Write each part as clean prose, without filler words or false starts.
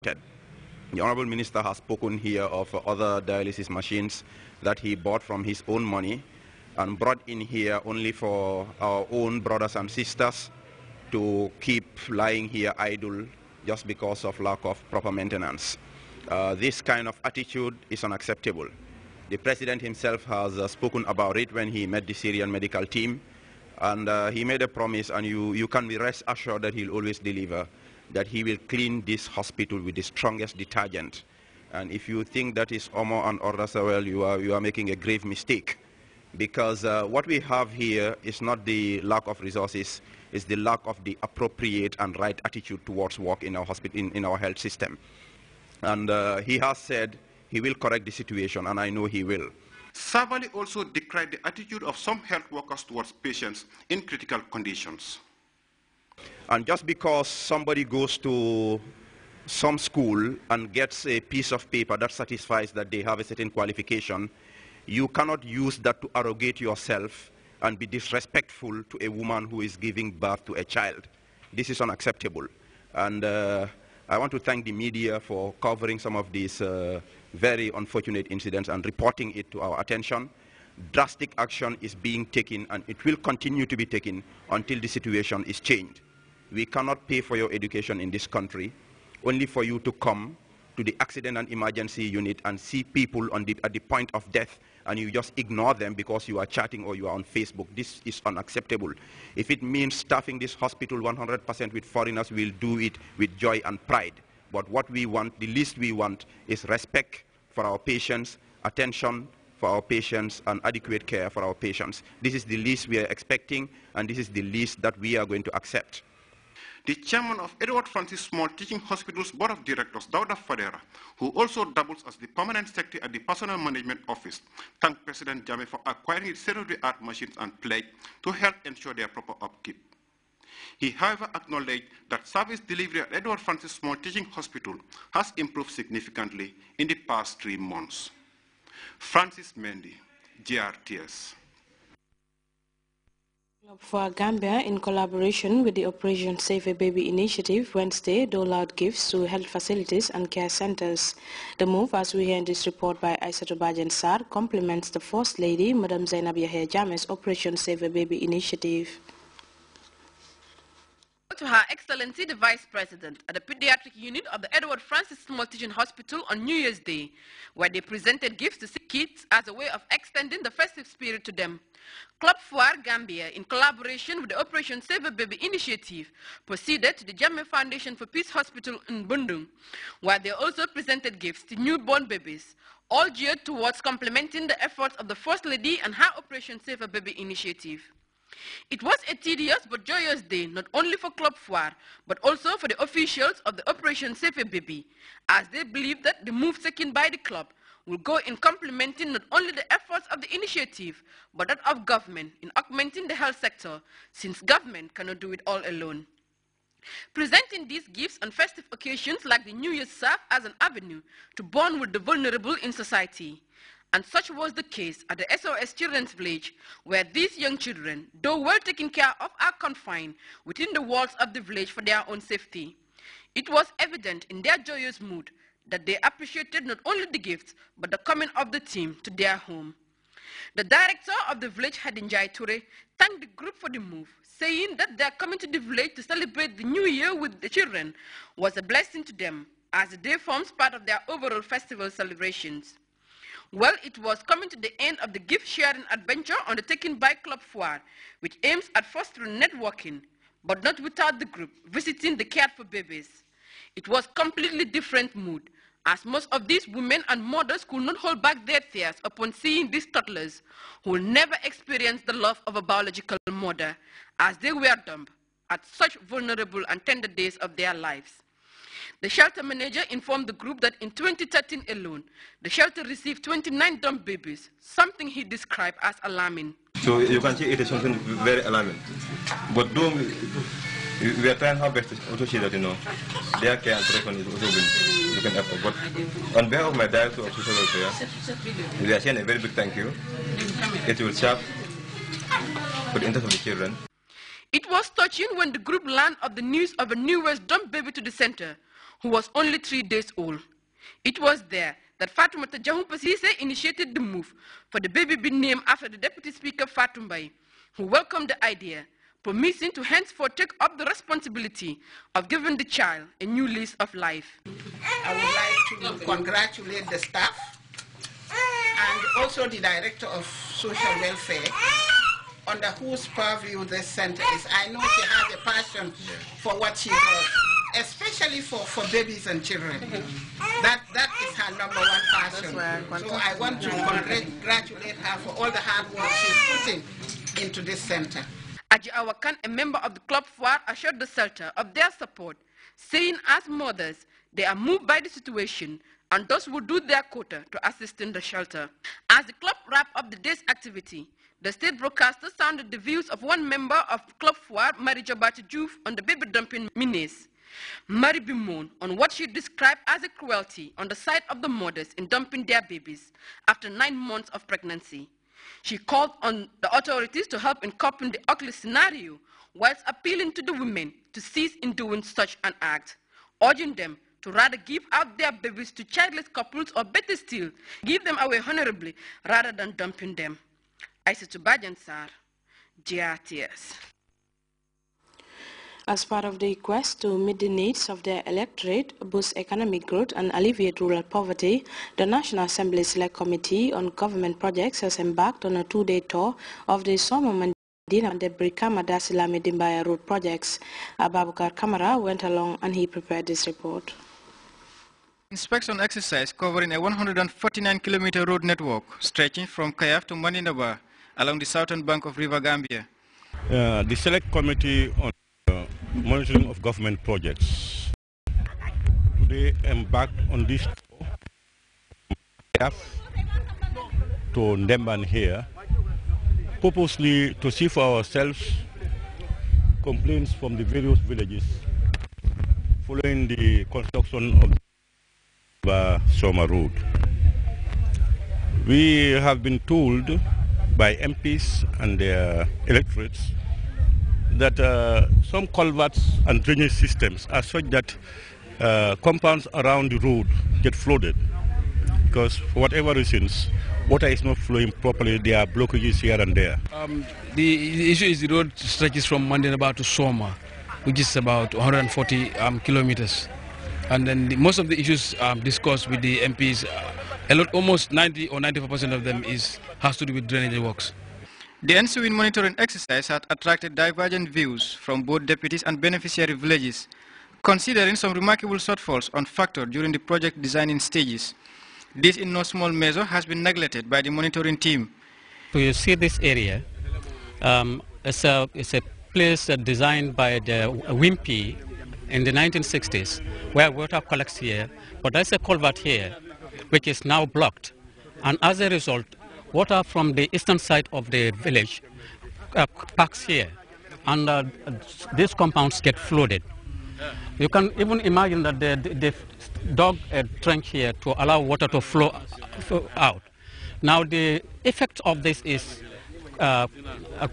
affected. The Honorable Minister has spoken here of other dialysis machines that he bought from his own money and brought in here only for our own brothers and sisters to keep lying here idle just because of lack of proper maintenance. This kind of attitude is unacceptable. The President himself has spoken about it when he met the Syrian medical team, and he made a promise, and you can be rest assured that he'll always deliver, that he will clean this hospital with the strongest detergent. And if you think that is Omo and Ordasawel, you are making a grave mistake, because what we have here is not the lack of resources, it's the lack of the appropriate and right attitude towards work in our hospital, in our health system. And he has said he will correct the situation, and I know he will. Savali also decried the attitude of some health workers towards patients in critical conditions. And just because somebody goes to some school and gets a piece of paper that satisfies that they have a certain qualification, you cannot use that to arrogate yourself and be disrespectful to a woman who is giving birth to a child. This is unacceptable. And I want to thank the media for covering some of these very unfortunate incidents and reporting it to our attention. Drastic action is being taken, and it will continue to be taken until the situation is changed. We cannot pay for your education in this country only for you to come to the accident and emergency unit and see people at the point of death, and you just ignore them because you are chatting or you are on Facebook. This is unacceptable. If it means staffing this hospital 100% with foreigners, we'll do it with joy and pride. But what we want, the least we want, is respect for our patients, attention for our patients, and adequate care for our patients. This is the least we are expecting, and this is the least that we are going to accept. The chairman of Edward Francis Small Teaching Hospital's Board of Directors, Dauda Fadera, who also doubles as the permanent secretary at the Personnel Management Office, thanked President Jammeh for acquiring state-of-the-art machines and pledged to help ensure their proper upkeep. He, however, acknowledged that service delivery at Edward Francis Small Teaching Hospital has improved significantly in the past 3 months. Francis Mendy, Grts. For Gambia, in collaboration with the Operation Save a Baby initiative, Wednesday doled out gifts to health facilities and care centers. The move, as we hear in this report by Aissatou Bajen Sarr, complements the First Lady, Madam Zainab Yahya Jammeh's Operation Save a Baby initiative. To Her Excellency the Vice President at the Pediatric Unit of the Edward Francis Small Teaching Hospital on New Year's Day, where they presented gifts to sick kids as a way of extending the festive spirit to them. Club Foire Gambia, in collaboration with the Operation Save a Baby initiative, proceeded to the Jammeh Foundation for Peace Hospital in Bundung, where they also presented gifts to newborn babies, all geared towards complementing the efforts of the First Lady and her Operation Save a Baby initiative. It was a tedious but joyous day, not only for Club Foire, but also for the officials of the Operation Save a Baby, as they believe that the move taken by the club will go in complementing not only the efforts of the initiative, but that of government in augmenting the health sector, since government cannot do it all alone. Presenting these gifts on festive occasions like the New Year's serve as an avenue to bond with the vulnerable in society. And such was the case at the SOS Children's Village, where these young children, though well taken care of, are confined within the walls of the village for their own safety. It was evident in their joyous mood that they appreciated not only the gifts, but the coming of the team to their home. The director of the village, Hadinjai Ture, thanked the group for the move, saying that their coming to the village to celebrate the new year with the children was a blessing to them, as the day forms part of their overall festival celebrations. Well, it was coming to the end of the gift-sharing adventure undertaken by Club Foire, which aims at fostering networking, but not without the group visiting the care for babies. It was completely different mood, as most of these women and mothers could not hold back their tears upon seeing these toddlers who will never experience the love of a biological mother, as they were dumped at such vulnerable and tender days of their lives. The shelter manager informed the group that in 2013 alone, the shelter received 29 dumped babies, something he described as alarming. So you can see it is something very alarming. But we are trying our best to also see that, their care and protection is also you can effort. But on behalf of my director of social welfare, we are saying a very big thank you. It will serve for the interest of the children. It was touching when the group learned of the news of a newest dumped baby to the center, who was only 3 days old. It was there that Fatoumata Jahumpa Cissé initiated the move for the baby being named after the Deputy Speaker Fatou who welcomed the idea, promising to henceforth take up the responsibility of giving the child a new lease of life. I would like to congratulate the staff and also the Director of Social Welfare, under whose purview this center is. I know she has a passion for what she does, especially for babies and children. That is her #1 passion. So I want to congratulate her for all the hard work she's putting into this center. Aji Awakan, a member of the Club Fuad, assured the shelter of their support, saying as mothers, they are moved by the situation and thus will do their quota to assist in the shelter. As the club wrapped up the day's activity, the state broadcaster sounded the views of one member of Club Fuad, Marie Jabati Diouf, on the baby dumping menace. Marie bemoaned on what she described as a cruelty on the side of the mothers in dumping their babies after 9 months of pregnancy. She called on the authorities to help in coping the ugly scenario, whilst appealing to the women to cease in doing such an act, urging them to rather give out their babies to childless couples, or better still, give them away honorably rather than dumping them. Aissatou Badiane Sarr, Grts. As part of the quest to meet the needs of their electorate, boost economic growth and alleviate rural poverty, the National Assembly Select Committee on Government Projects has embarked on a 2-day tour of the Soma Mandina and the Brikama Dasilame Dimbaya road projects. Ababukar Kamara went along and he prepared this report. Inspection exercise covering a 149-kilometer road network stretching from Kayaf to Mandinaba along the southern bank of River Gambia. The Select Committee on Monitoring of Government Projects today embarked on this tour to Ndemban here, purposely to see for ourselves complaints from the various villages following the construction of the Soma Road. We have been told by MPs and their electorates that some culverts and drainage systems are such that compounds around the road get flooded because for whatever reasons water is not flowing properly. There are blockages here and there. The issue is the road stretches from Mandinaba to Soma, which is about 140 kilometers, and then most of the issues discussed with the MPs, almost 90 or 95% of them has to do with drainage works. The ensuing monitoring exercise had attracted divergent views from both deputies and beneficiary villages, considering some remarkable shortfalls on factor during the project designing stages. This in no small measure has been neglected by the monitoring team. So you see this area, it's a place designed by the Wimpy in the 1960s, where water collects here, but there's a culvert here, which is now blocked. And as a result, water from the eastern side of the village packs here, and these compounds get flooded. You can even imagine that they dug a trench here to allow water to flow out. Now the effect of this is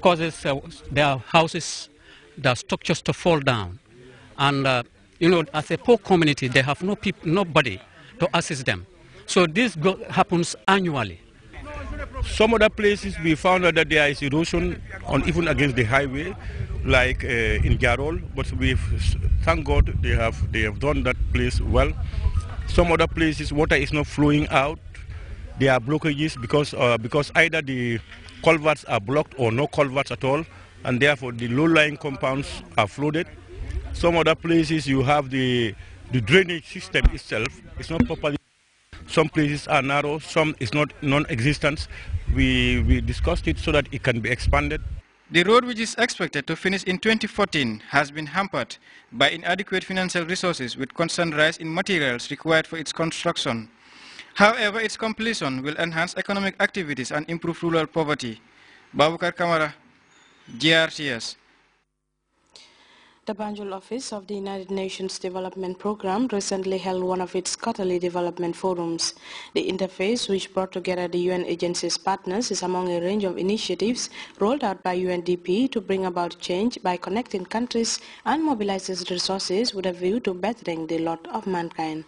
causes their houses, their structures to fall down, and you know, as a poor community, they have nobody to assist them. So this happens annually. Some other places we found out that there is erosion even against the highway, like in Garol, but thank God they have done that place well. Some other places water is not flowing out. There are blockages because either the culverts are blocked or no culverts at all, and therefore the low-lying compounds are flooded. Some other places you have the drainage system itself is not properly. Some places are narrow, some is not non-existent. We discussed it so that it can be expanded. The road, which is expected to finish in 2014, has been hampered by inadequate financial resources with constant rise in materials required for its construction. However, its completion will enhance economic activities and improve rural poverty. Babukar Kamara, Grts. The Banjul office of the United Nations Development Programme recently held one of its quarterly development forums. The interface, which brought together the UN agency's partners, is among a range of initiatives rolled out by UNDP to bring about change by connecting countries and mobilizes resources with a view to bettering the lot of mankind.